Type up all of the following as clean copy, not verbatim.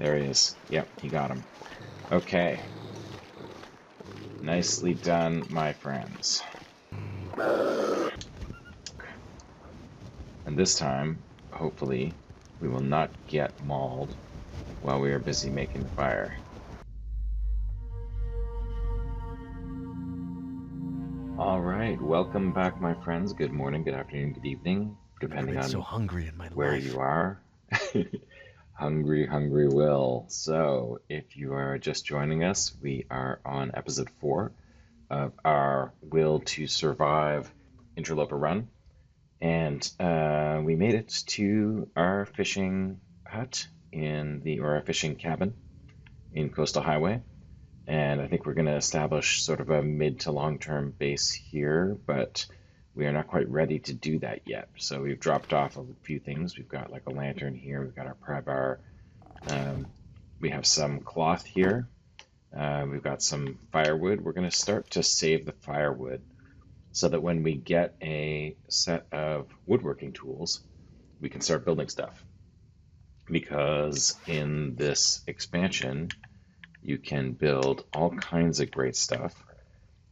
There he is. Yep, you got him. Okay. Nicely done, my friends. And this time, hopefully, we will not get mauled while we are busy making the fire. All right, welcome back, my friends. Good morning, good afternoon, good evening, Never depending been so on hungry in my where life. you are. Hungry, hungry Will. So, if you are just joining us, we are on episode 4 of our Will to Survive Interloper run. And we made it to our fishing hut or our fishing cabin in Coastal Highway. And I think we're going to establish sort of a mid to long term base here, but we are not quite ready to do that yet. So we've dropped off a few things. We've got like a lantern here, we've got our pry bar, we have some cloth here, we've got some firewood. We're going to start to save the firewood so that when we get a set of woodworking tools, we can start building stuff. Because in this expansion, you can build all kinds of great stuff,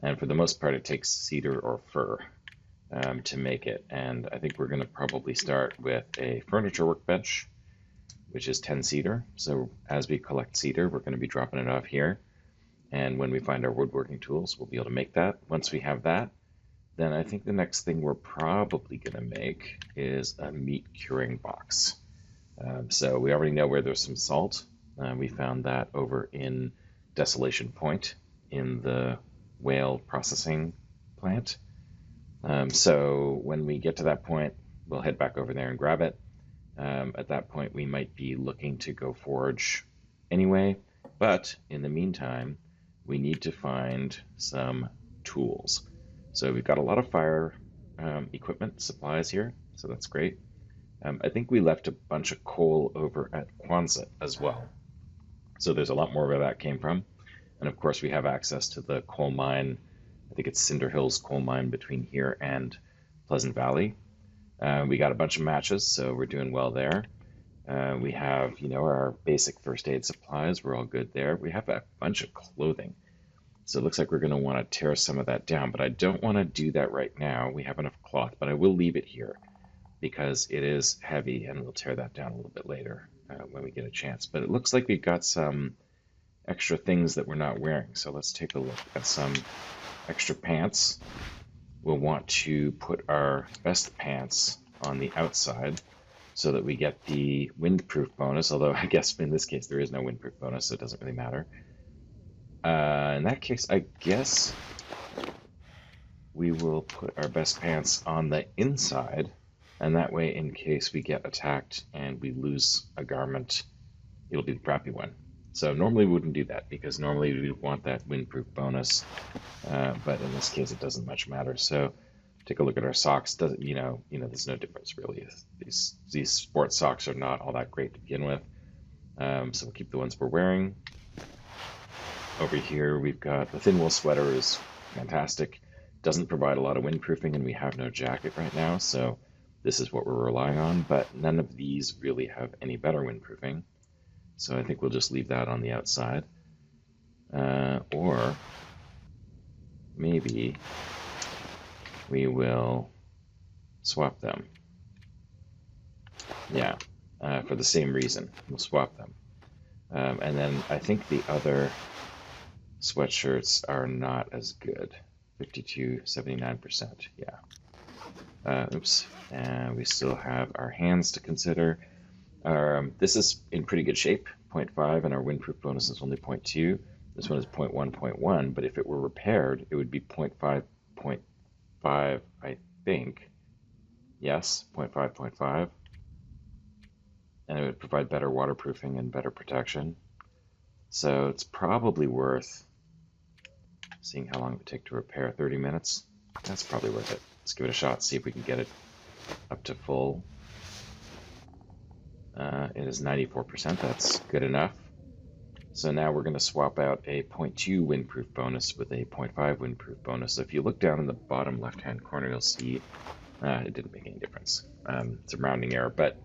and for the most part, it takes cedar or fir to make it. And I think we're going to probably start with a furniture workbench, which is 10 cedar. So as we collect cedar, we're going to be dropping it off here. And when we find our woodworking tools, we'll be able to make that. Once we have that, then I think the next thing we're probably going to make is a meat curing box. So we already know where there's some salt. We found that over in Desolation Point in the whale processing plant. So when we get to that point, we'll head back over there and grab it. At that point, we might be looking to go forage anyway. But in the meantime, we need to find some tools. So we've got a lot of fire equipment supplies here, so that's great. I think we left a bunch of coal over at Quonset as well. So there's a lot more where that came from. And of course, we have access to the coal mine. I think it's Cinder Hills coal mine between here and Pleasant Valley. We got a bunch of matches, so we're doing well there. We have, our basic first aid supplies. We're all good there. We have a bunch of clothing. So it looks like we're going to want to tear some of that down, but I don't want to do that right now. We have enough cloth, but I will leave it here because it is heavy, and we'll tear that down a little bit later when we get a chance. But it looks like we've got some extra things that we're not wearing. So let's take a look at some extra pants. We'll want to put our best pants on the outside so that we get the windproof bonus, although I guess in this case there is no windproof bonus, so it doesn't really matter. In that case, I guess we will put our best pants on the inside, and that way, in case we get attacked and we lose a garment, it'll be the crappy one. So normally we wouldn't do that because normally we want that windproof bonus, but in this case it doesn't much matter. So take a look at our socks. Doesn't there's no difference really. These sports socks are not all that great to begin with, so we'll keep the ones we're wearing. Over here we've got the thin wool sweater is fantastic. Doesn't provide a lot of windproofing, and we have no jacket right now, so this is what we're relying on. But none of these really have any better windproofing. So I think we'll just leave that on the outside. Or maybe we will swap them. Yeah, for the same reason. We'll swap them. And then I think the other sweatshirts are not as good. 52, 79%. Yeah. Oops. And we still have our hands to consider. This is in pretty good shape, 0.5, and our windproof bonus is only 0.2. This one is 0.1, 0.1, but if it were repaired, it would be 0.5, 0.5, I think. Yes, 0.5, 0.5. And it would provide better waterproofing and better protection. So it's probably worth seeing how long it would take to repair. 30 minutes? That's probably worth it. Let's give it a shot, see if we can get it up to full. It is 94%. That's good enough. So now we're going to swap out a 0.2 windproof bonus with a 0.5 windproof bonus. So if you look down in the bottom left-hand corner, you'll see it didn't make any difference. It's a rounding error, but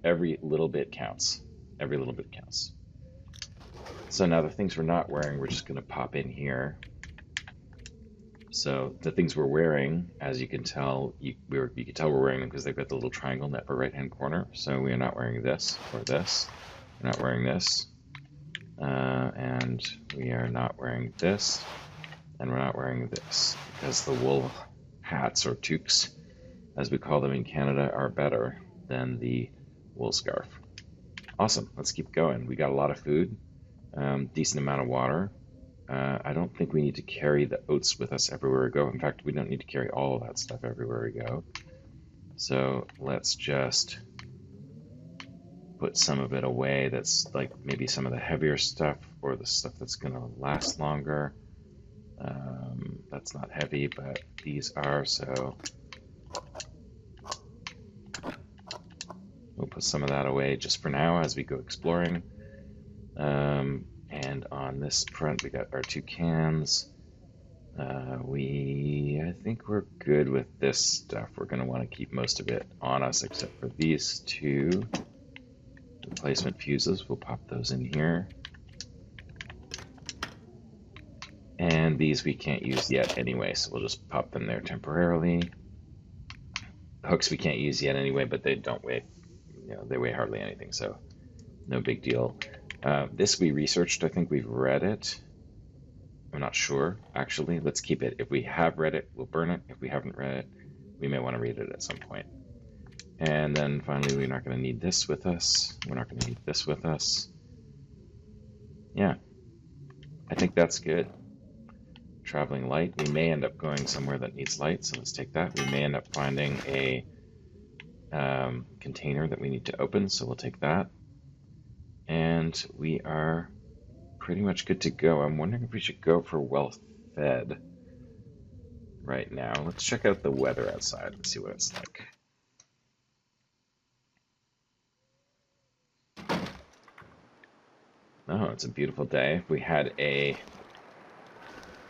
every little bit counts. Every little bit counts. So now the things we're not wearing, we're just going to pop in here. So the things we're wearing, as you can tell, you can tell we're wearing them because they've got the little triangle in the upper right-hand corner. So we are not wearing this or this. We're not wearing this. And we are not wearing this. And we're not wearing this because the wool hats, or toques, as we call them in Canada, are better than the wool scarf. Awesome. Let's keep going. We got a lot of food, decent amount of water. I don't think we need to carry the oats with us everywhere we go. In fact, we don't need to carry all of that stuff everywhere we go. So let's just put some of it away. That's like maybe some of the heavier stuff or the stuff that's going to last longer. That's not heavy, but these are, so we'll put some of that away just for now as we go exploring. And on this front, we got our 2 cans. I think we're good with this stuff. We're going to want to keep most of it on us, except for these 2 replacement fuses. We'll pop those in here. And these we can't use yet anyway, so we'll just pop them there temporarily. Hooks we can't use yet anyway, but they don't weigh, they weigh hardly anything, so no big deal. This we researched. I think we've read it. I'm not sure, actually. Let's keep it. If we have read it, we'll burn it. If we haven't read it, we may want to read it at some point. And then finally, we're not going to need this with us. We're not going to need this with us. Yeah, I think that's good. Traveling light. We may end up going somewhere that needs light, so let's take that. We may end up finding a container that we need to open, so we'll take that. And we are pretty much good to go. I'm wondering if we should go for well fed right now. Let's check out the weather outside and see what it's like. Oh, it's a beautiful day. If we had a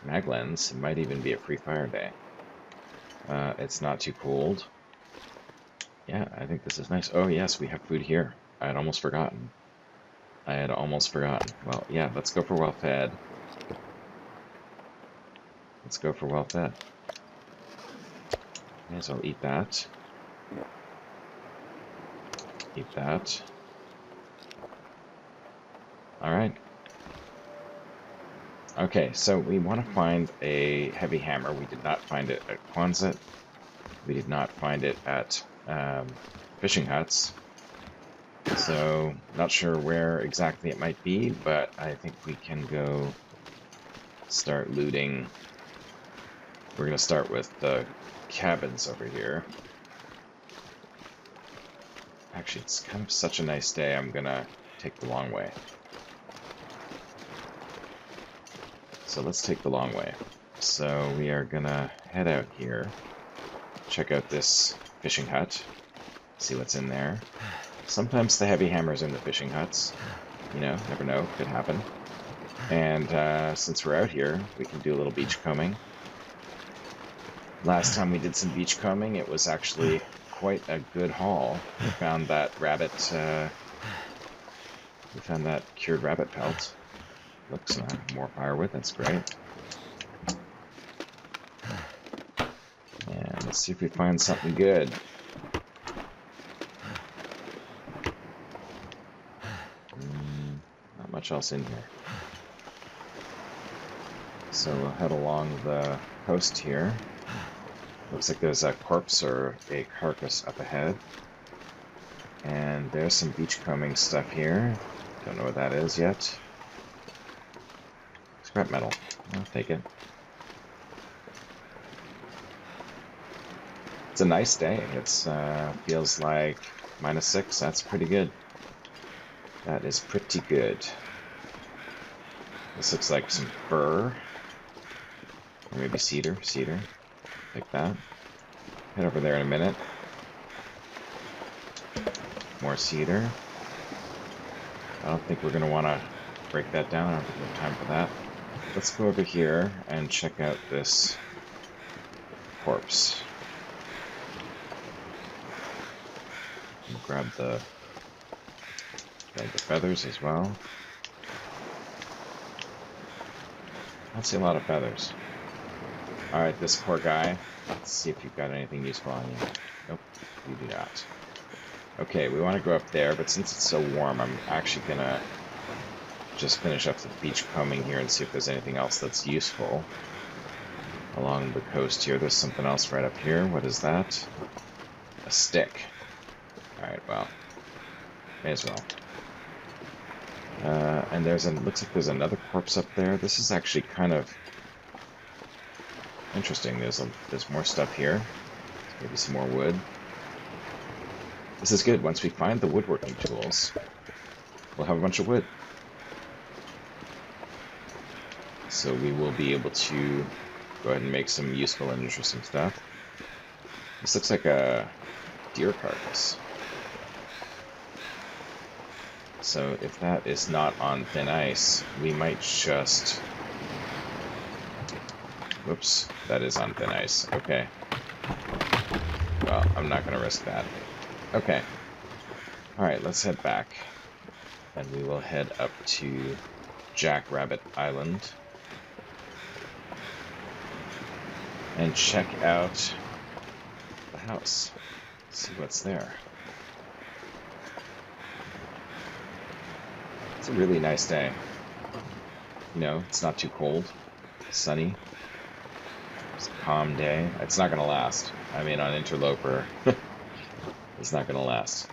mag lens, it might even be a free fire day. It's not too cold. Yeah, I think this is nice. Oh yes, we have food here. I had almost forgotten. Well, yeah, let's go for well fed. Let's go for well fed. May as well eat that. Eat that. Alright. Okay, so we want to find a heavy hammer. We did not find it at Quonset. We did not find it at fishing huts. So, not sure where exactly it might be, but I think we can go start looting. We're going to start with the cabins over here. Actually, it's kind of such a nice day, I'm going to take the long way. So let's take the long way. So we are going to head out here, check out this fishing hut, see what's in there. Sometimes the heavy hammer's in the fishing huts. Never know, could happen. And since we're out here, we can do a little beach combing. Last time we did some beach combing, it was actually quite a good haul. We found that rabbit, we found that cured rabbit pelt. Looks more firewood, that's great. And let's see if we find something good. Not much else in here. So we'll head along the coast here. Looks like there's a corpse or a carcass up ahead. And there's some beachcombing stuff here. Don't know what that is yet. Scrap metal. I'll take it. It's a nice day. It's feels like -6. That's pretty good. That is pretty good. This looks like some fir. Or maybe cedar. Like that. Head over there in a minute. More cedar. I don't think we're going to want to break that down. I don't think we have time for that. Let's go over here and check out this corpse. Grab the Okay, the feathers as well. I don't see a lot of feathers. Alright, this poor guy. Let's see if you've got anything useful on you. Nope, you do not. Okay, we want to go up there, but since it's so warm, I'm actually gonna just finish up the beach combing here and see if there's anything else that's useful along the coast here. There's something else right up here. What is that? A stick. Alright, well, may as well. And looks like there's another corpse up there. This is actually kind of interesting. There's more stuff here. Maybe some more wood. This is good. Once we find the woodworking tools, we'll have a bunch of wood. So we will be able to go ahead and make some useful and interesting stuff. This looks like a deer carcass. So if that is not on thin ice, we might just... Whoops, that is on thin ice. Okay. Well, I'm not going to risk that. Okay. Alright, let's head back. And we will head up to Jackrabbit Island. And check out the house. See what's there. It's a really nice day. You know, it's not too cold, sunny. It's a calm day. It's not going to last. I mean, on Interloper, it's not going to last.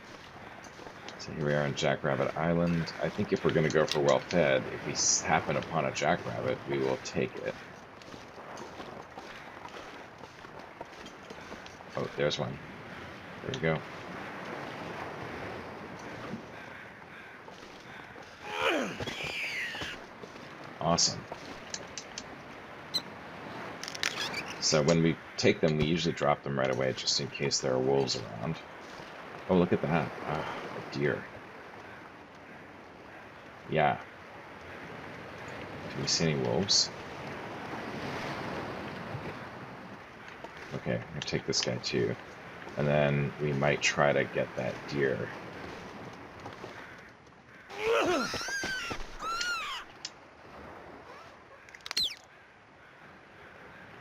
So here we are on Jackrabbit Island. I think if we're going to go for well-fed, if we happen upon a jackrabbit, we will take it. Oh, there's one. There we go. Awesome. So when we take them, we usually drop them right away just in case there are wolves around. Oh, look at that. Ah, a deer. Yeah. Do we see any wolves? Okay, I'm gonna take this guy too. And then we might try to get that deer.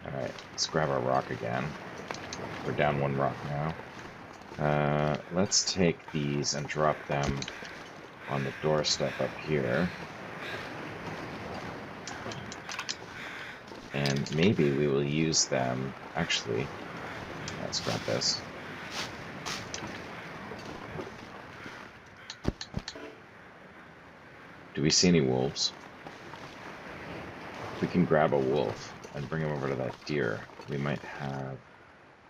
Alright, let's grab our rock again. We're down one rock now. Let's take these and drop them on the doorstep up here. And maybe we will use them... Actually, let's grab this. Do we see any wolves? If we can grab a wolf and bring him over to that deer, we might have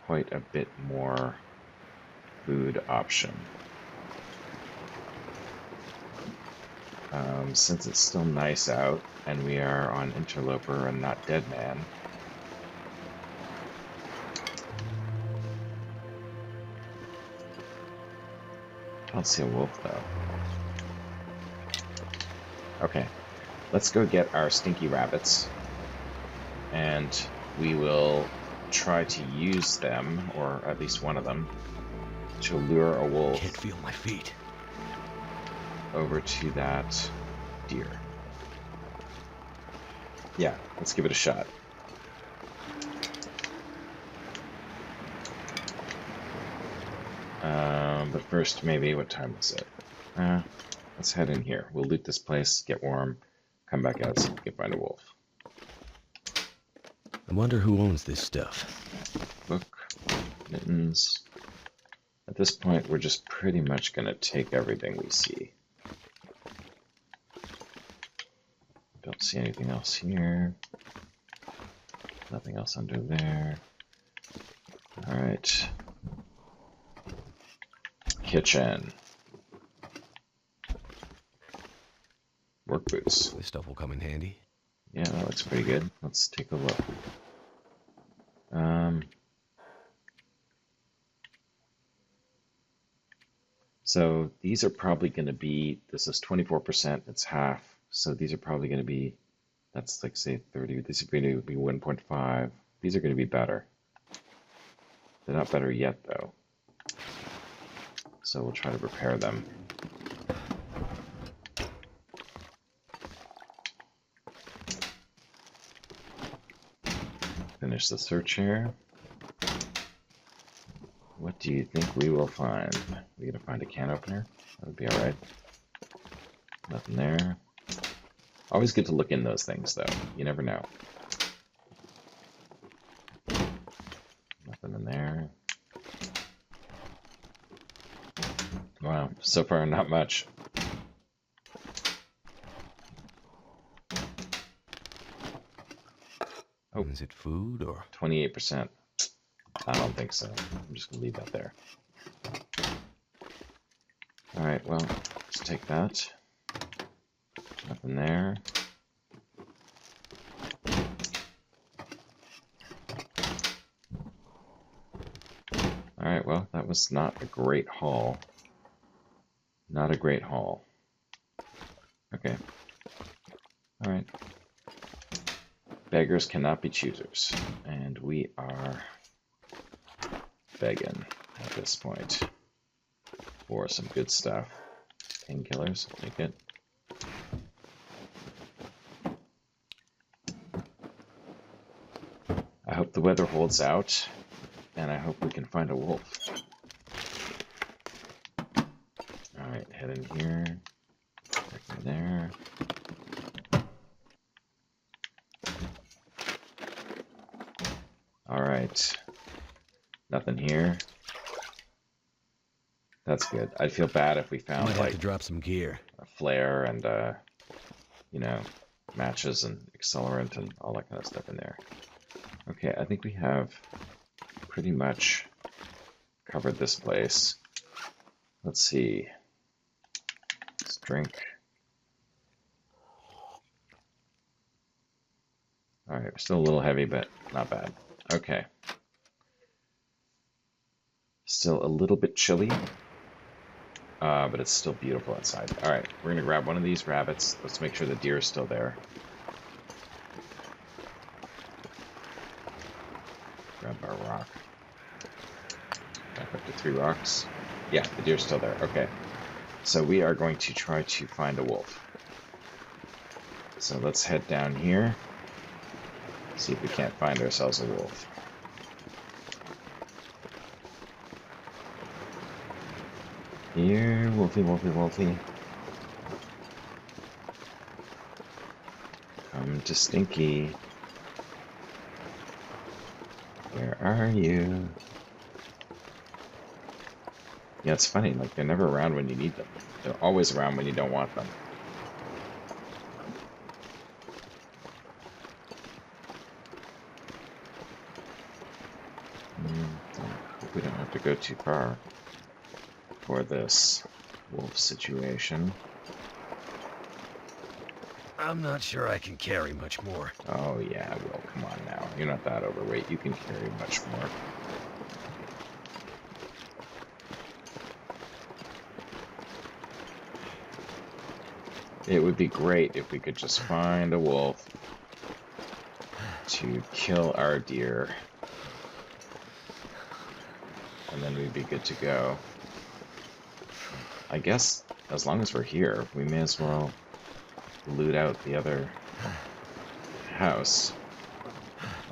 quite a bit more food option. Since it's still nice out and we are on Interloper and not Dead Man, I don't see a wolf though. Okay, let's go get our stinky rabbits and we will try to use them, or at least one of them, to lure a wolf. I can't feel my feet. Over to that deer. Yeah, let's give it a shot. But first, maybe, what time is it? Let's head in here. We'll loot this place, get warm, come back out, see if we can find a wolf. I wonder who owns this stuff. Book, mittens. At this point, we're just pretty much going to take everything we see. Don't see anything else here. Nothing else under there. Alright. Kitchen. Work boots. This stuff will come in handy. Yeah, that looks pretty good. Let's take a look. So these are probably going to be, this is 24%, it's half. So these are probably going to be, that's like say 30, these are going to be 1.5. These are going to be better. They're not better yet though. So we'll try to repair them. Finish the search here. What do you think we will find? We gonna find a can opener? That would be alright. Nothing there. Always good to look in those things, though. You never know. Nothing in there. Wow, so far not much. Oh, is it food or 28%? I don't think so. I'm just gonna leave that there. Alright, well, let's take that. Nothing there. Alright, well, that was not a great haul. Not a great haul. Okay. Alright. Beggars cannot be choosers. And we are begging at this point for some good stuff. Painkillers, I'll take it. I hope the weather holds out, and I hope we can find a wolf. Alright, head in here. Back in there. Alright. Nothing here. That's good. I'd feel bad if we found, might have like, to drop some gear. a flare and, you know, matches and accelerant and all that kind of stuff in there. Okay, I think we have pretty much covered this place. Let's see. Let's drink. Alright, we're still a little heavy, but not bad. Okay. Still a little bit chilly, but it's still beautiful outside. Alright, we're gonna grab one of these rabbits. Let's make sure the deer is still there. Grab our rock. Back up to 3 rocks. Yeah, the deer's still there. Okay. So we are going to try to find a wolf. So let's head down here. See if we can't find ourselves a wolf. Here, wolfie, wolfie, wolfie. Come to Stinky. Where are you? Yeah, it's funny, like, they're never around when you need them. They're always around when you don't want them. Hope we don't have to go too far for this wolf situation. I'm not sure I can carry much more. Oh yeah, well, come on now. You're not that overweight. You can carry much more. It would be great if we could just find a wolf to kill our deer. And then we'd be good to go. I guess, as long as we're here, we may as well loot out the other house.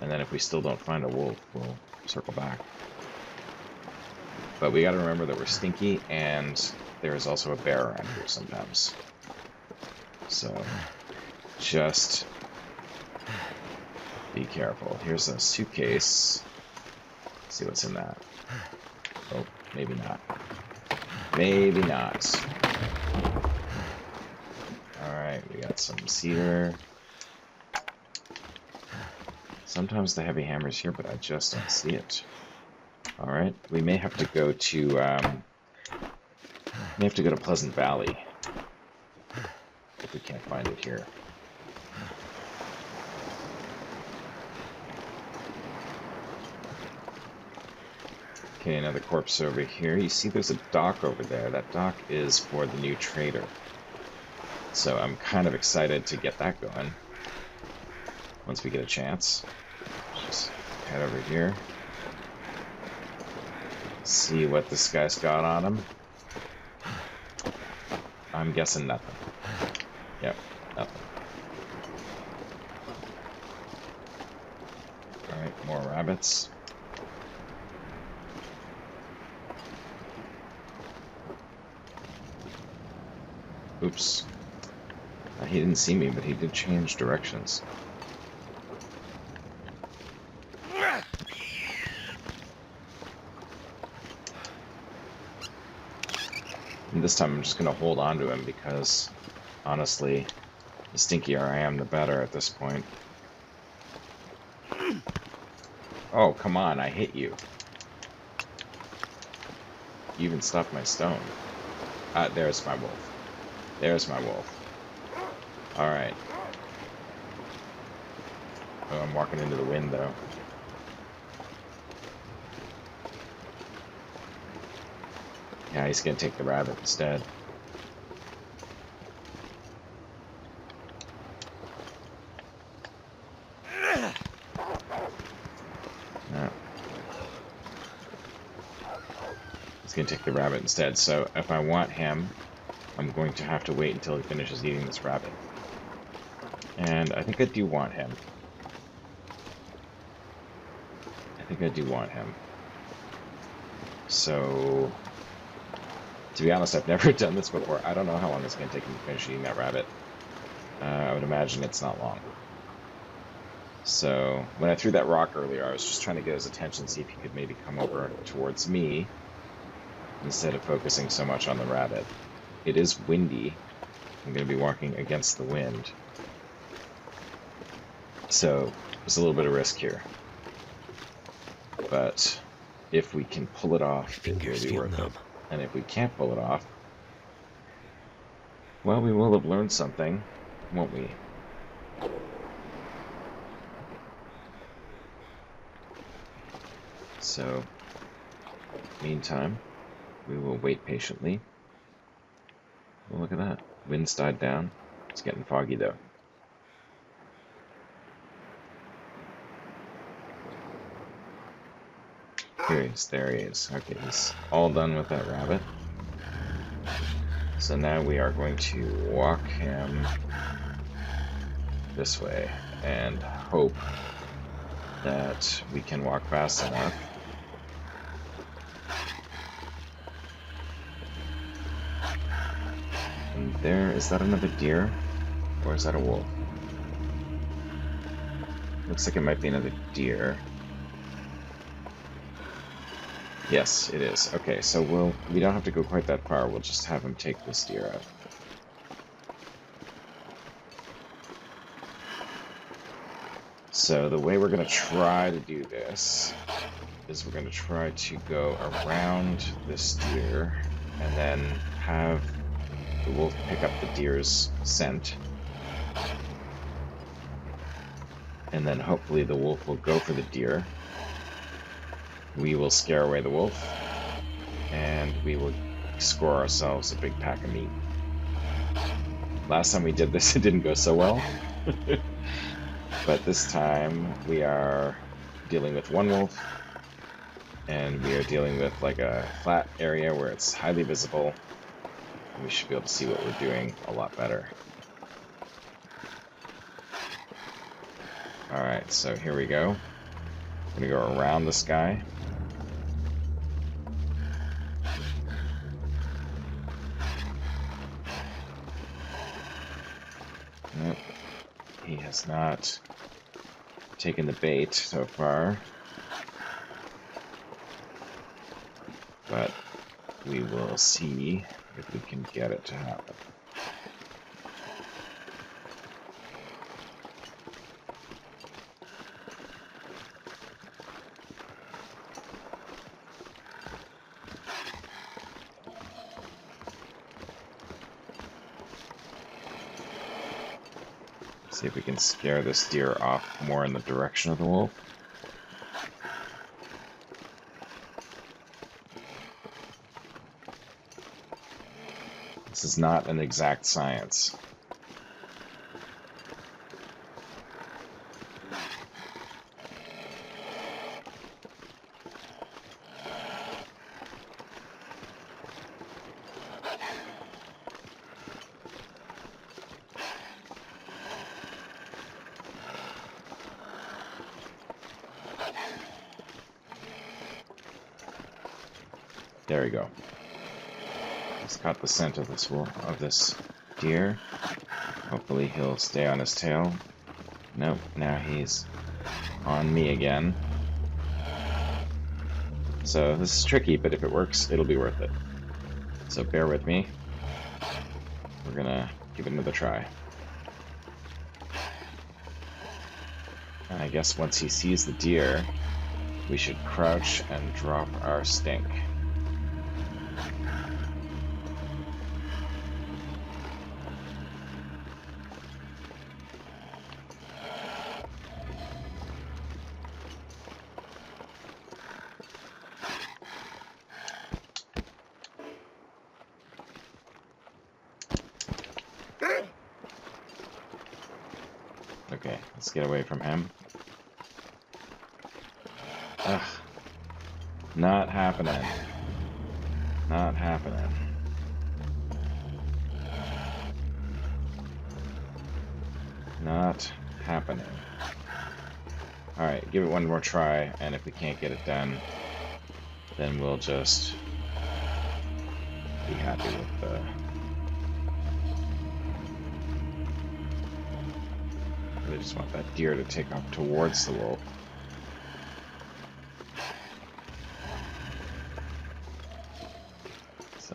And then if we still don't find a wolf, we'll circle back. But we gotta remember that we're stinky, and there is also a bear around here sometimes. So, just be careful. Here's a suitcase. Let's see what's in that. Oh, maybe not. Maybe not. Alright, we got some cedar. Sometimes the heavy hammer's here, but I just don't see it. Alright, we may have to go to, Pleasant Valley. If we can't find it here. Okay, another corpse over here. You see there's a dock over there. That dock is for the new trader. So I'm kind of excited to get that going. Once we get a chance. Just head over here. See what this guy's got on him. I'm guessing nothing. Yep, nothing. Alright, more rabbits. Oops. He didn't see me, but he did change directions. And this time I'm just going to hold on to him because, honestly, the stinkier I am, the better at this point. Oh, come on, I hit you. You even stopped my stone. There's my wolf. There's my wolf. Alright. Oh, I'm walking into the wind, though. Yeah, he's gonna take the rabbit instead. No. He's gonna take the rabbit instead, so if I want him, I'm going to have to wait until he finishes eating this rabbit. And I think I do want him. So, to be honest, I've never done this before. I don't know how long it's going to take him to finish eating that rabbit. I would imagine it's not long. So, when I threw that rock earlier, I was just trying to get his attention, see if he could maybe come over towards me, instead of focusing so much on the rabbit. It is windy. I'm going to be walking against the wind. So, there's a little bit of risk here. But if we can pull it off, it will be worth it. And if we can't pull it off, well, we will have learned something, won't we? So, meantime, we will wait patiently. Oh, look at that. Wind's died down. It's getting foggy, though. Here he is. There he is. Okay, he's all done with that rabbit. So now we are going to walk him this way and hope that we can walk fast enough. And there, is that another deer? Or is that a wolf? Looks like it might be another deer. Yes, it is. Okay, so we don't have to go quite that far. We'll just have him take this deer out. So the way we're going to try to do this is we're going to try to go around this deer and then have the wolf pick up the deer's scent. And then hopefully the wolf will go for the deer. We will scare away the wolf, and we will score ourselves a big pack of meat. Last time we did this, it didn't go so well. But this time, we are dealing with one wolf, and we are dealing with like a flat area where it's highly visible. And we should be able to see what we're doing a lot better. Alright, so here we go. I'm going to go around this guy. Nope. He has not taken the bait so far. But we will see if we can get it to happen. See if we can scare this deer off more in the direction of the wolf. This is not an exact science. There we go. He's got the scent of this deer. Hopefully he'll stay on his tail. Nope, now he's on me again. So this is tricky, but if it works, it'll be worth it. So bear with me. We're gonna give it another try. And I guess once he sees the deer, we should crouch and drop our stink. Okay, let's get away from him. Ugh. Not happening. Not happening. Not happening. Alright, give it one more try, and if we can't get it done, then we'll just be happy with the... I just want that deer to take off towards the wolf. So,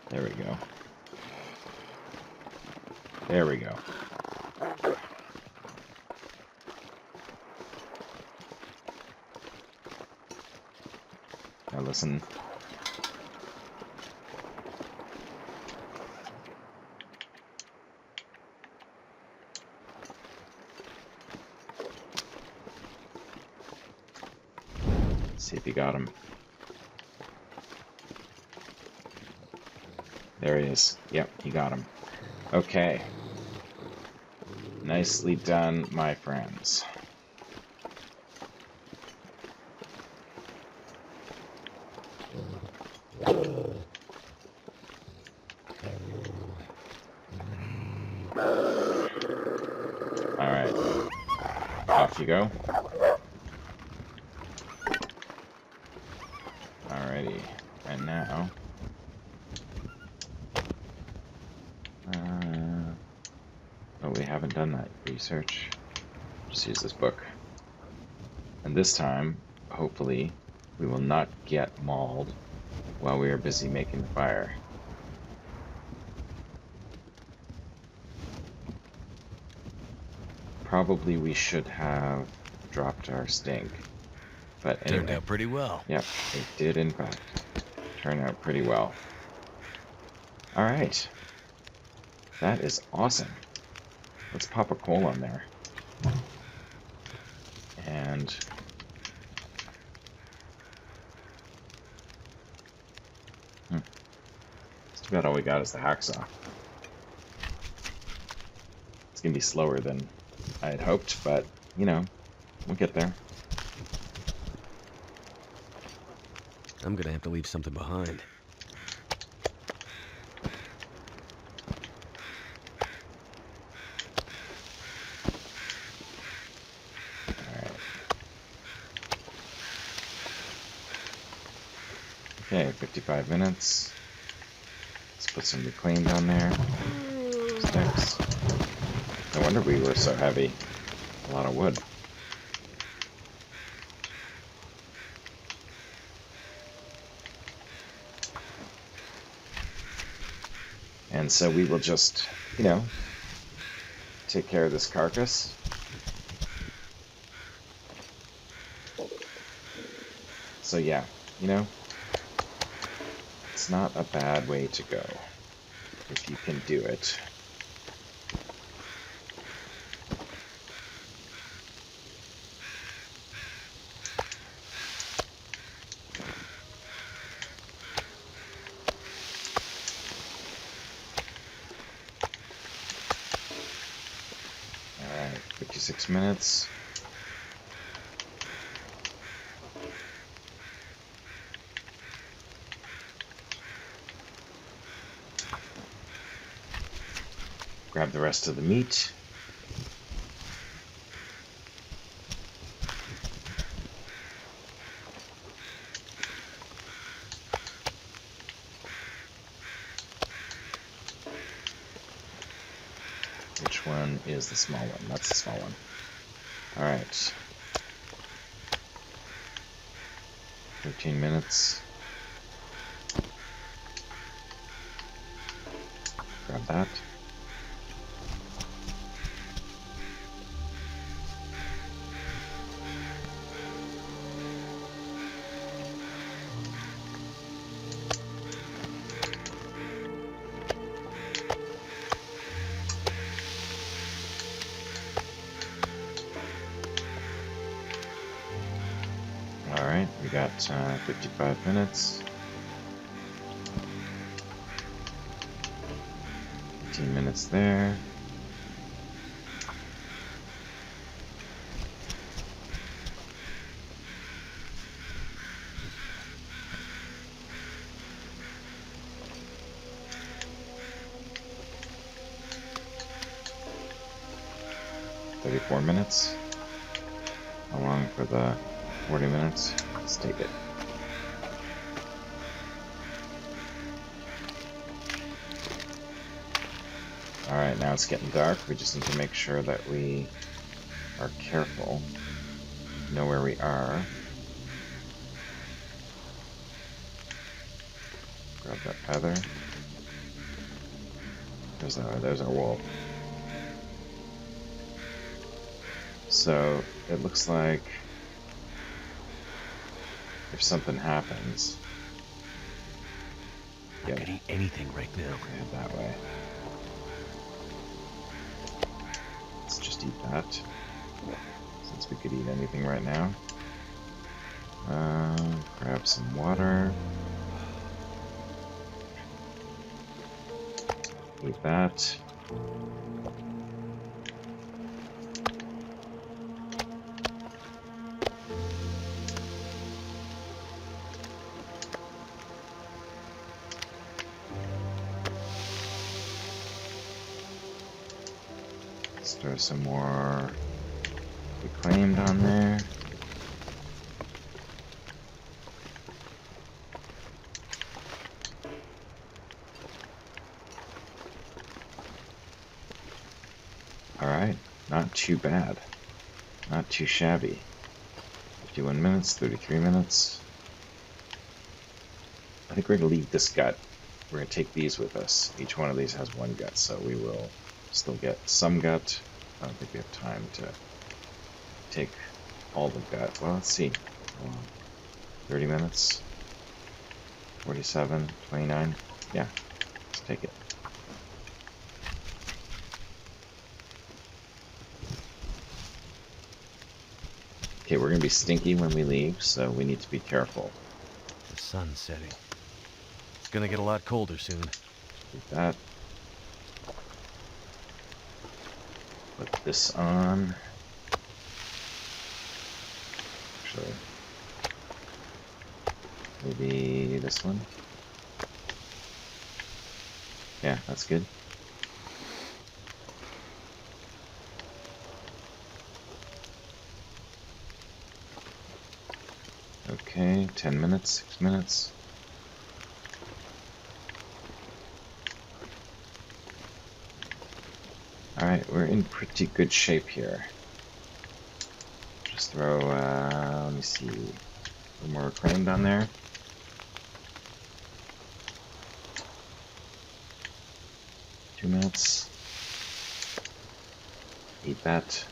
there we go. There we go. Now listen. See if you got him. There he is. Yep, he got him. Okay. Nicely done, my friends. Alright. Off you go. Alrighty. And now... oh, we haven't done that research. Just use this book. And this time, hopefully, we will not get mauled while we are busy making the fire. Probably we should have dropped our stink. But anyway. Turned out pretty well. Yep, it did in fact turn out pretty well. Alright. That is awesome. Let's pop a coal on there. And it's too bad all we got is the hacksaw. It's gonna be slower than I had hoped, but you know, we'll get there. I'm gonna have to leave something behind. Okay, 55 minutes. Let's put some reclaimed on there. Sticks. No wonder we were so heavy. A lot of wood. And so we will just, you know, take care of this carcass. So yeah, you know, it's not a bad way to go if you can do it. Alright, 56 minutes. Grab the rest of the meat. one is the small one? That's the small one. Alright. 13 minutes. Grab that. Alright, we got 55 minutes. 15 minutes there. $34 minutes. How long for the 40 minutes? Let's take it. Alright, now it's getting dark. We just need to make sure that we are careful. Know where we are. Grab that feather. There's our wolf. So it looks like if something happens, I could eat anything right now. Head that way. Let's just eat that, since we could eat anything right now. Grab some water. Eat that. Let's throw some more reclaimed on there. Alright, not too bad. Not too shabby. 51 minutes, 33 minutes. I think we're going to leave this gut. We're going to take these with us. Each one of these has one gut, so we will still get some gut. I don't think we have time to take all the gut. Well, let's see. 30 minutes. 47, 29. Yeah, let's take it. Okay, we're going to be stinky when we leave, so we need to be careful. The sun's setting. It's gonna get a lot colder soon. Take that. Put this on. Actually, maybe this one. Yeah, that's good. Okay, 10 minutes, 6 minutes. Alright, we're in pretty good shape here. Just throw, let me see, a little more reclaimed on there. Two minutes. Eat that.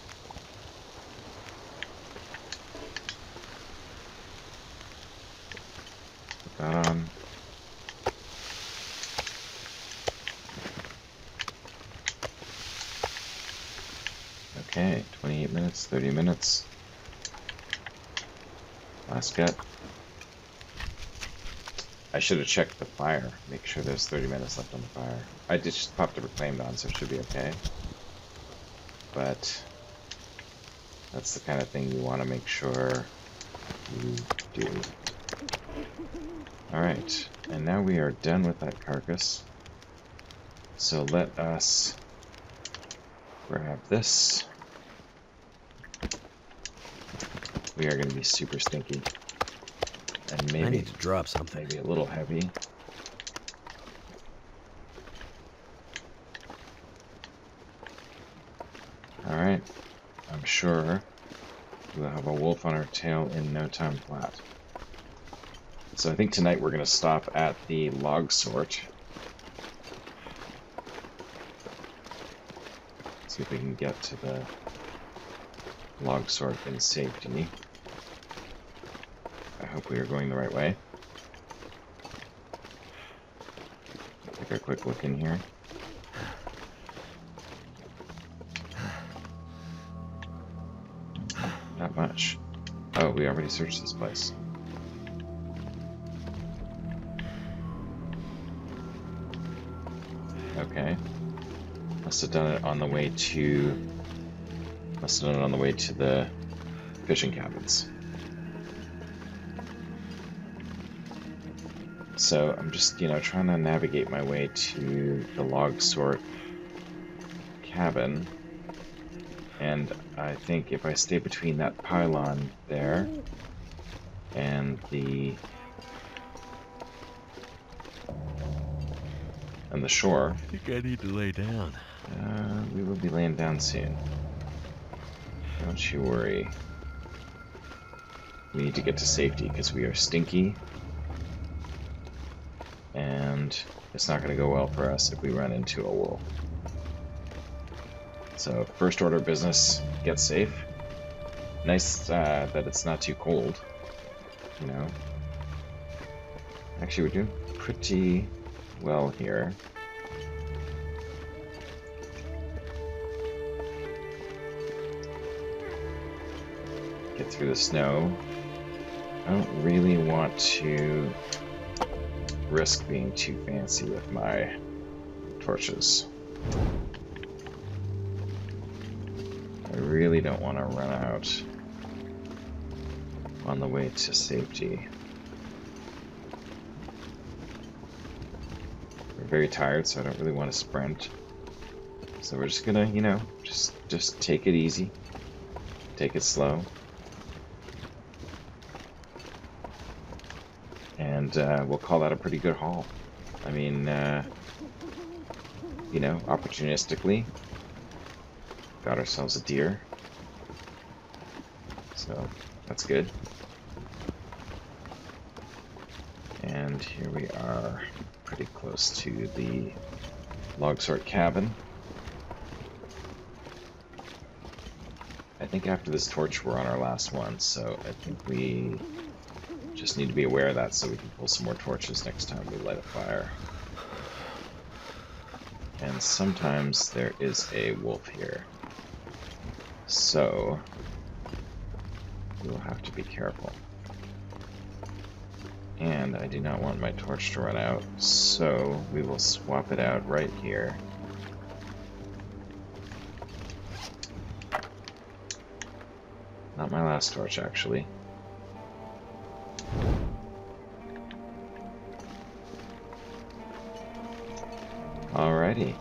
Put that on. Okay, 28 minutes, 30 minutes. Last gut. I should have checked the fire. Make sure there's 30 minutes left on the fire. I just popped the reclaimed on, so it should be okay. But that's the kind of thing you want to make sure you do. Alright, and now we are done with that carcass. So let us grab this. We are going to be super stinky. And maybe I need to drop something. Maybe a little heavy. Alright, I'm sure we'll have a wolf on our tail in no time flat. So I think tonight we're going to stop at the log sort. See if we can get to the log sort in safety. I hope we are going the right way. Take a quick look in here. Not much. Oh, we already searched this place. Okay. Must have done it on the way to the fishing cabins. So I'm just, trying to navigate my way to the log sort cabin. And I think if I stay between that pylon there and the shore, I think I need to lay down. We will be laying down soon. Don't you worry. We need to get to safety because we are stinky. And it's not going to go well for us if we run into a wolf. So, first order business, get safe. Nice that it's not too cold, Actually, we're doing pretty well here. Get through the snow. I don't really want to risk being too fancy with my torches. I really don't want to run out on the way to safety. We're very tired, so I don't really want to sprint. So we're just gonna, just take it easy. Take it slow. And we'll call that a pretty good haul. I mean, opportunistically, got ourselves a deer. So, that's good. And here we are, pretty close to the log sort cabin. I think after this torch we're on our last one, so I think we just need to be aware of that so we can pull some more torches next time we light a fire. And sometimes there is a wolf here. So we'll have to be careful. And I do not want my torch to run out, so we will swap it out right here. Not my last torch, actually. Alrighty.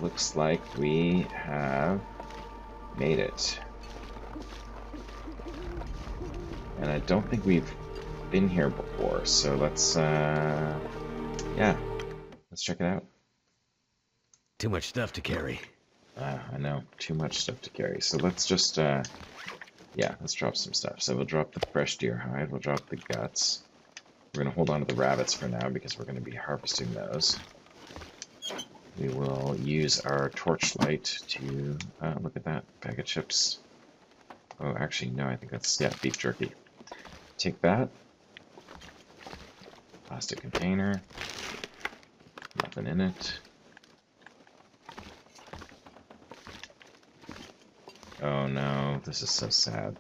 Looks like we have made it. And I don't think we've been here before, so let's check it out. Too much stuff to carry. I know, too much stuff to carry. So let's just, let's drop some stuff. So we'll drop the fresh deer hide, we'll drop the guts. We're going to hold on to the rabbits for now because we're going to be harvesting those. We will use our torchlight to, look at that, bag of chips. Oh, actually, no, I think that's, beef jerky. Take that. Plastic container. Nothing in it. Oh no, this is so sad.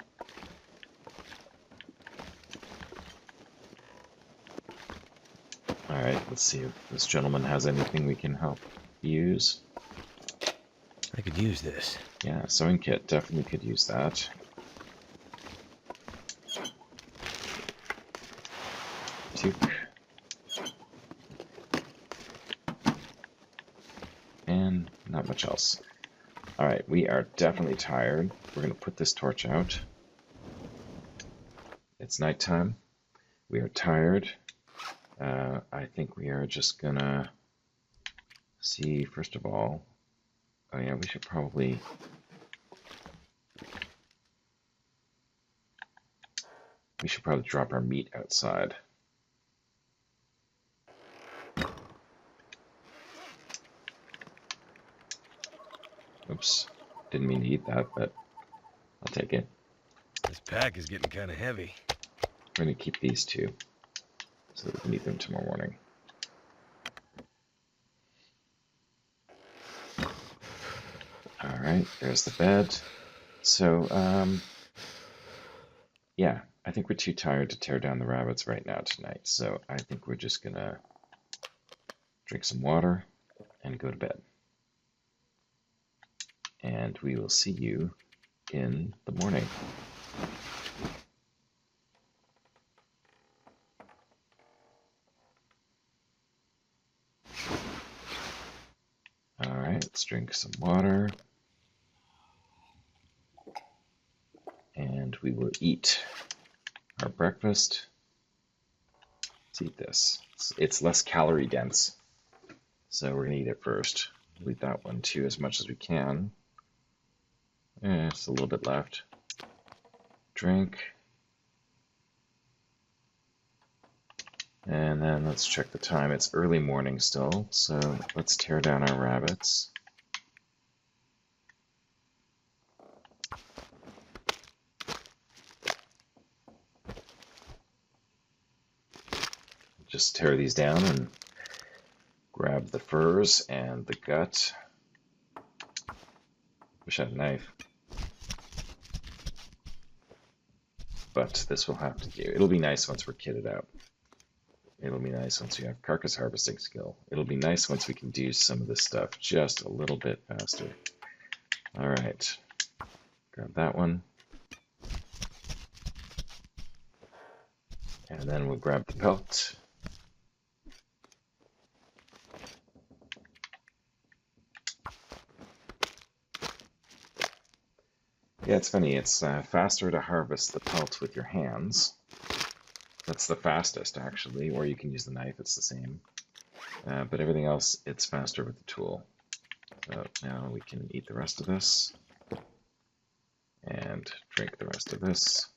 Alright, let's see if this gentleman has anything we can help use. I could use this. Yeah, sewing kit, definitely could use that. Toque. And not much else. Alright, we are definitely tired. We're going to put this torch out. It's nighttime. We are tired. I think we are just going to see, first of all, oh yeah, we should probably We should probably drop our meat outside. Oops, didn't mean to eat that, but I'll take it. This pack is getting kind of heavy. We're going to keep these two so that we can eat them tomorrow morning. All right, there's the bed. So, yeah, I think we're too tired to tear down the rabbits right now tonight. So I think we're just going to drink some water and go to bed. And we will see you in the morning. All right, let's drink some water. And we will eat our breakfast. Let's eat this. It's less calorie dense, so we're going to eat it first. We'll eat that one too as much as we can. Just a little bit left. Drink. And then let's check the time. It's early morning still, so let's tear down our rabbits. Just tear these down and grab the furs and the gut. Wish I had a knife. But this will have to do. It'll be nice once we're kitted out. It'll be nice once we have carcass harvesting skill. It'll be nice once we can do some of this stuff just a little bit faster. All right, grab that one. And then we'll grab the pelt. Yeah, it's funny. It's faster to harvest the pelt with your hands. That's the fastest, actually, or you can use the knife. It's the same. But everything else, it's faster with the tool. So now we can eat the rest of this and drink the rest of this.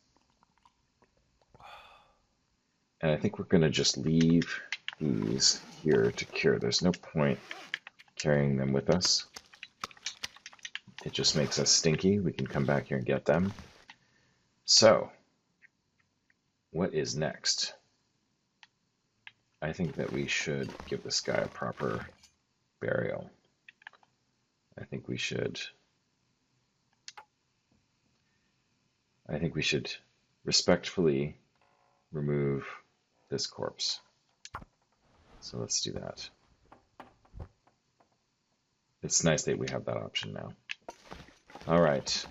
And I think we're going to just leave these here to cure. There's no point carrying them with us. It just makes us stinky. We can come back here and get them. So, what is next? I think that we should give this guy a proper burial. I think we should respectfully remove this corpse. So let's do that. It's nice that we have that option now. All right.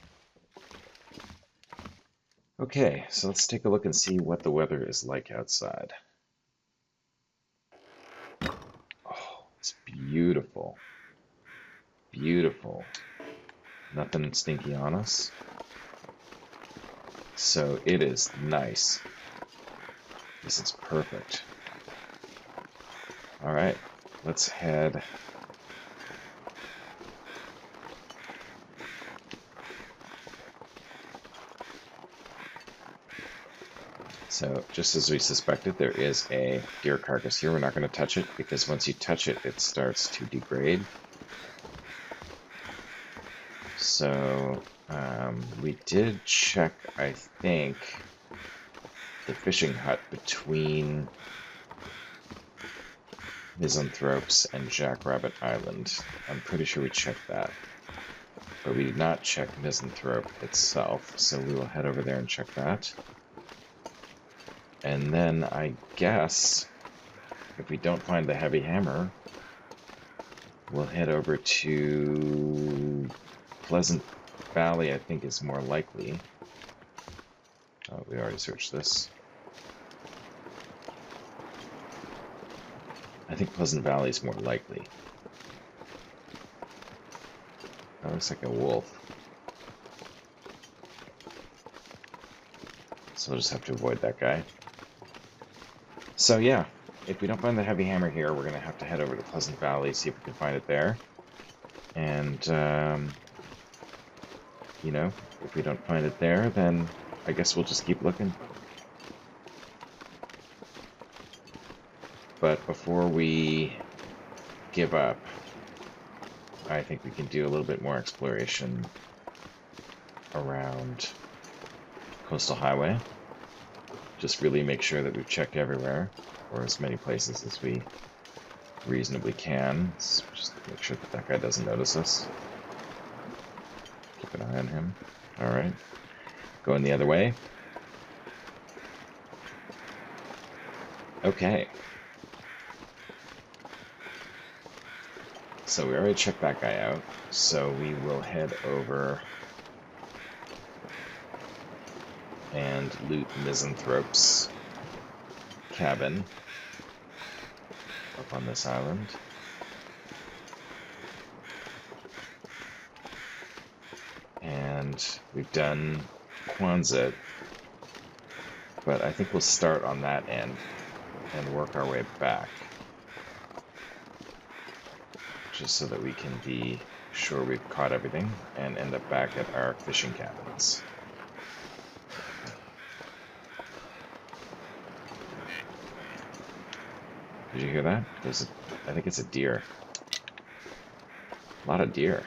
Okay, so let's take a look and see what the weather is like outside. Oh, it's beautiful. Beautiful. Nothing stinky on us. So it is nice. This is perfect. All right, let's head. So just as we suspected, there is a deer carcass here. We're not going to touch it because once you touch it, it starts to degrade. So we did check, I think, the fishing hut between Misanthropes and Jackrabbit Island. I'm pretty sure we checked that. But we did not check Misanthrope itself, so we will head over there and check that. And then I guess if we don't find the heavy hammer, we'll head over to Pleasant Valley, I think is more likely. Oh, we already searched this. I think Pleasant Valley is more likely. That looks like a wolf. So we'll just have to avoid that guy. So yeah, if we don't find the heavy hammer here, we're going to have to head over to Pleasant Valley, see if we can find it there. And, you know, if we don't find it there, then I guess we'll just keep looking. But before we give up, I think we can do a little bit more exploration around Coastal Highway. Just really make sure that we've checked everywhere, or as many places as we reasonably can. So just make sure that that guy doesn't notice us. Keep an eye on him. Alright. Going the other way. Okay. So we already checked that guy out, so we will head over and loot Misanthrope's cabin up on this island. And we've done Quonset, but I think we'll start on that end and work our way back, just so that we can be sure we've caught everything and end up back at our fishing cabins. Did you hear that? I think it's a deer. A lot of deer.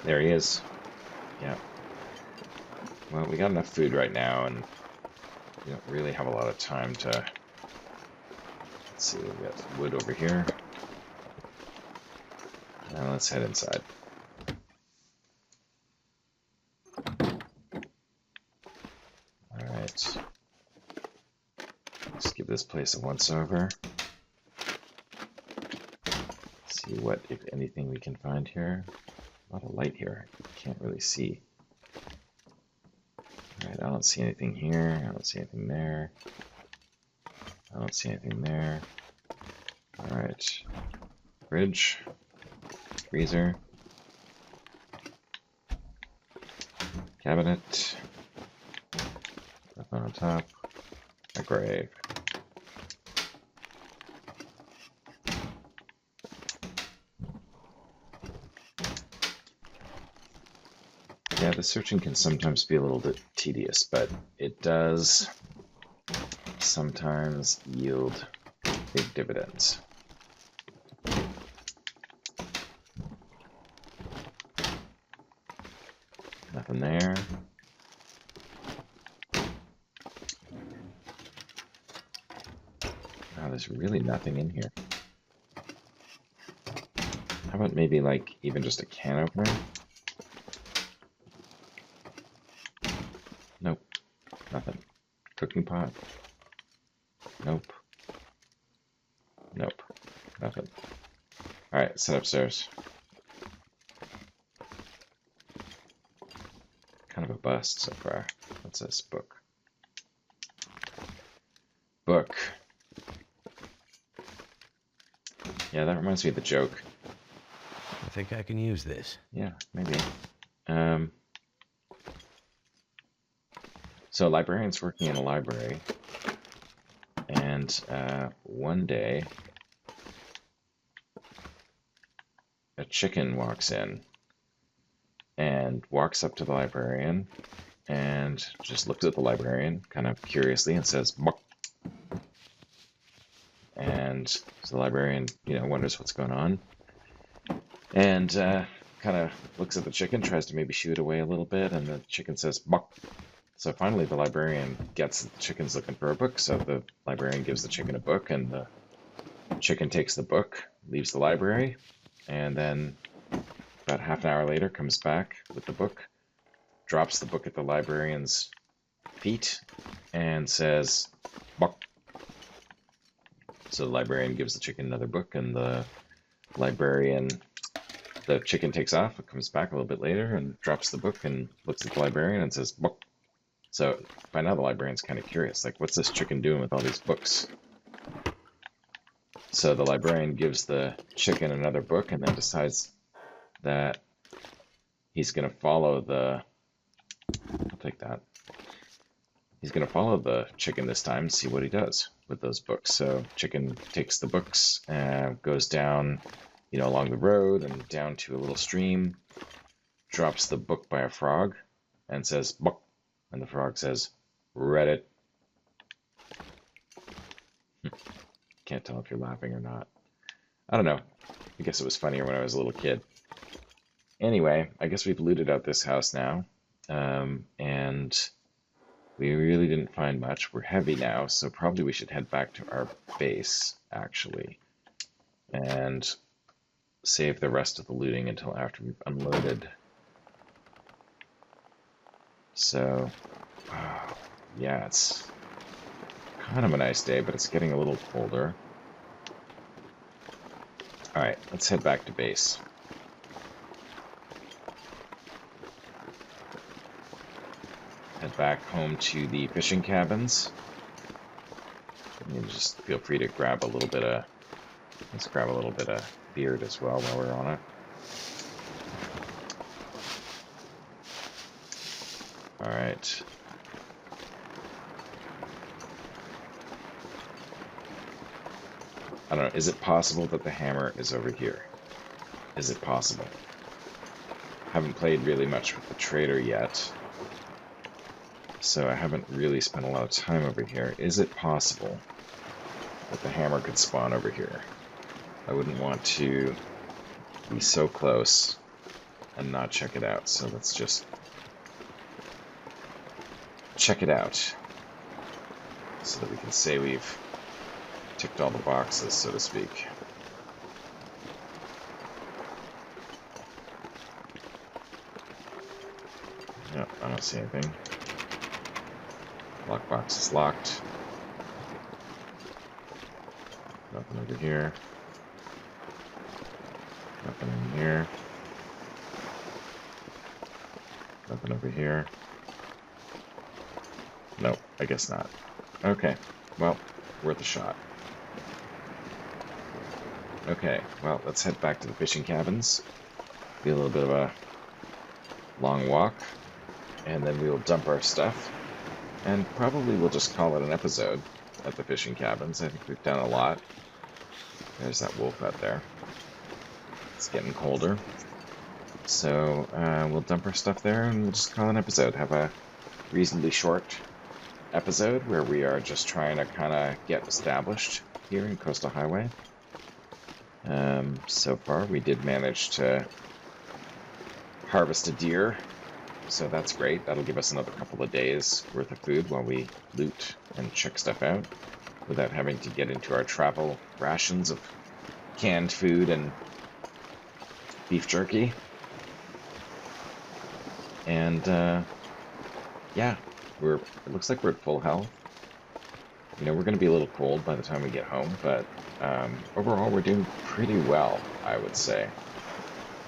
There he is. Yeah. Well, we got enough food right now, and we don't really have a lot of time to... Let's see, we got wood over here. Now let's head inside. Alright. Let's give this place a once-over. See what, if anything, we can find here. A lot of light here. Can't really see. Alright, I don't see anything here. I don't see anything there. I don't see anything there. Alright. Fridge. Freezer. Cabinet. Nothing on top. A grave. Yeah, the searching can sometimes be a little bit tedious, but it does sometimes yield big dividends. Nothing there. Wow, there's really nothing in here. How about maybe like even just a can opener? Nope. Nothing. Cooking pot? Nope. Nope. Nothing. Alright, set upstairs. Kind of a bust so far. What's this? Book. Book. Yeah, that reminds me of the joke. I think I can use this. Yeah, maybe. So a librarian's working in a library, and one day a chicken walks in and walks up to the librarian and just looks at the librarian kind of curiously and says, "Buck." And so the librarian, wonders what's going on, and kind of looks at the chicken, tries to maybe shoo it away a little bit, and the chicken says, "Buck." So finally the librarian gets the chicken's looking for a book, so the librarian gives the chicken a book, and the chicken takes the book, leaves the library, and then about half an hour later comes back with the book, drops the book at the librarian's feet, and says, "Buck." So the librarian gives the chicken another book, and the chicken takes off, it comes back a little bit later and drops the book and looks at the librarian and says, "Buck." So by now the librarian's kind of curious, like, what's this chicken doing with all these books? So the librarian gives the chicken another book and then decides that he's going to follow I'll take that. He's going to follow the chicken this time, see what he does with those books. So chicken takes the books, goes down, along the road and down to a little stream, drops the book by a frog and says, "Book," and the frog says, "Read it." Can't tell if you're laughing or not. I don't know. I guess it was funnier when I was a little kid. Anyway, I guess we've looted out this house now. And we really didn't find much. We're heavy now, so probably we should head back to our base, actually, and save the rest of the looting until after we've unloaded. So, yeah, it's kind of a nice day, but it's getting a little colder. Alright, let's head back to base. Head back home to the fishing cabins. You just feel free to grab a little bit of, let's grab a little bit of beard as well while we're on it. Alright. I don't know, is it possible that the hammer is over here? Is it possible? Haven't played really much with the trader yet, so I haven't really spent a lot of time over here. Is it possible that the hammer could spawn over here? I wouldn't want to be so close and not check it out, so let's just check it out so that we can say we've ticked all the boxes, so to speak. Yep, I don't see anything. Lockbox is locked. Nothing over here. Nothing in here. Nothing over here. Nope, I guess not. Okay, well, worth a shot. Okay, well, let's head back to the fishing cabins. Be a little bit of a long walk, and then we will dump our stuff. And probably we'll just call it an episode at the fishing cabins. I think we've done a lot. There's that wolf out there. It's getting colder. So we'll dump our stuff there and we'll just call it an episode. Have a reasonably short episode where we are just trying to kind of get established here in Coastal Highway. So far we did manage to harvest a deer, so that's great. That'll give us another couple of days worth of food while we loot and check stuff out without having to get into our travel rations of canned food and beef jerky. And yeah, it looks like we're at full health. You know, we're going to be a little cold by the time we get home, but overall we're doing pretty well, I would say.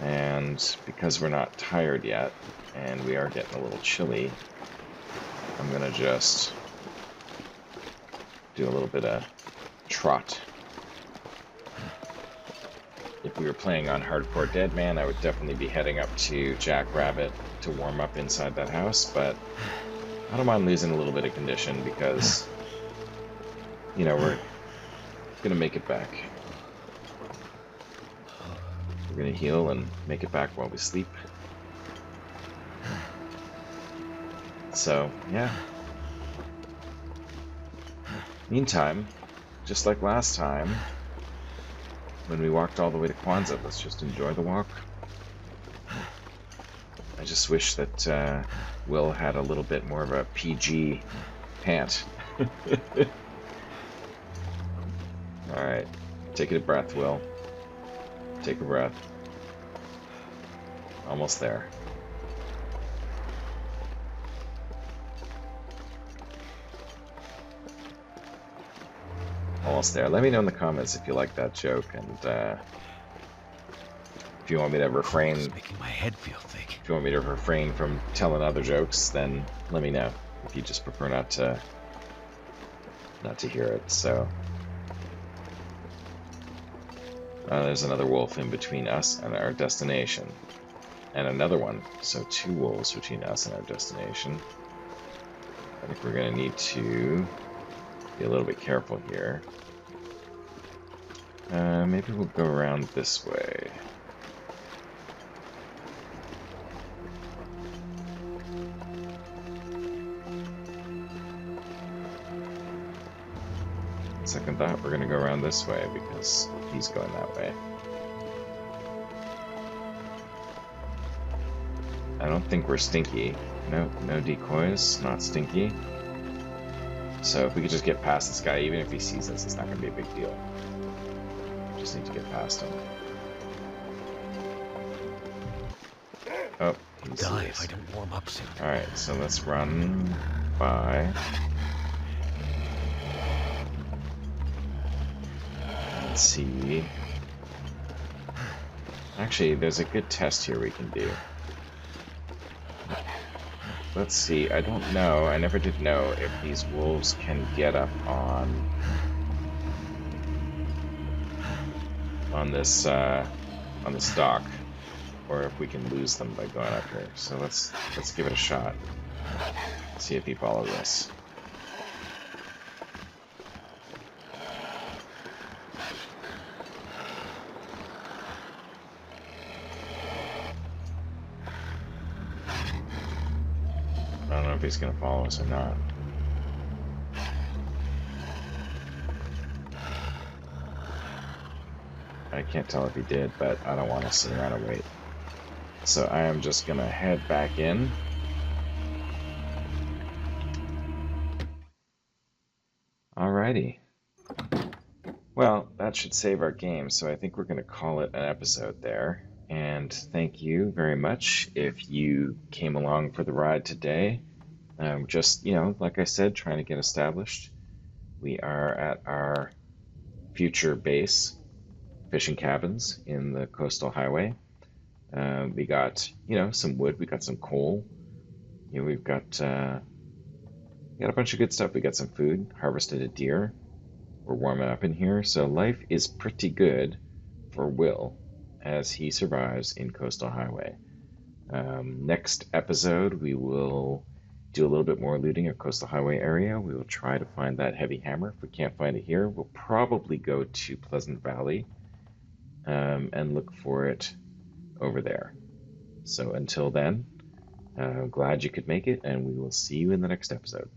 And because we're not tired yet, and we are getting a little chilly, I'm going to just do a little bit of trot. If we were playing on Hardcore Deadman, I would definitely be heading up to Jackrabbit to warm up inside that house, but I don't mind losing a little bit of condition because, you know, we're gonna make it back. We're gonna heal and make it back while we sleep. So, yeah. Meantime, just like last time, when we walked all the way to Kwanzaa, let's just enjoy the walk. I just wish that Will had a little bit more of a PG pant. Alright, take a breath, Will. Take a breath. Almost there. Almost there. Let me know in the comments if you like that joke, and if you want me to refrain. It's making my head feel thick. If you want me to refrain from telling other jokes, then let me know. If you just prefer not to hear it. So there's another wolf in between us and our destination, and another one. So 2 wolves between us and our destination. I think we're gonna need to be a little bit careful here. Maybe we'll go around this way. second thought, we're gonna go around this way because he's going that way. I don't think we're stinky. No decoys, not stinky. So if we could just get past this guy, even if he sees us, it's not gonna be a big deal. Just need to get past him. Oh, he sees Die us. if I don't warm up soon. Alright, so let's run by. Let's see. Actually, there's a good test here we can do. Let's see, I don't know, I never did know if these wolves can get up on this dock, or if we can lose them by going up here. So let's give it a shot. See if he follows us. I don't know if he's gonna follow us or not. I can't tell if he did, but I don't want to sit around and wait. So I am just gonna head back in. Alrighty. Well, that should save our game, so I think we're gonna call it an episode there. And thank you very much if you came along for the ride today. Just, like I said, trying to get established. We are at our future base, fishing cabins in the coastal highway. We got, some wood, we got some coal. We've got a bunch of good stuff. We got some food, harvested a deer. We're warming up in here, so life is pretty good for Will as he survives in coastal highway. Next episode, we will do a little bit more looting at coastal highway area. We will try to find that heavy hammer. If we can't find it here, we'll probably go to Pleasant Valley and look for it over there. So until then, I'm glad you could make it, and we will see you in the next episode.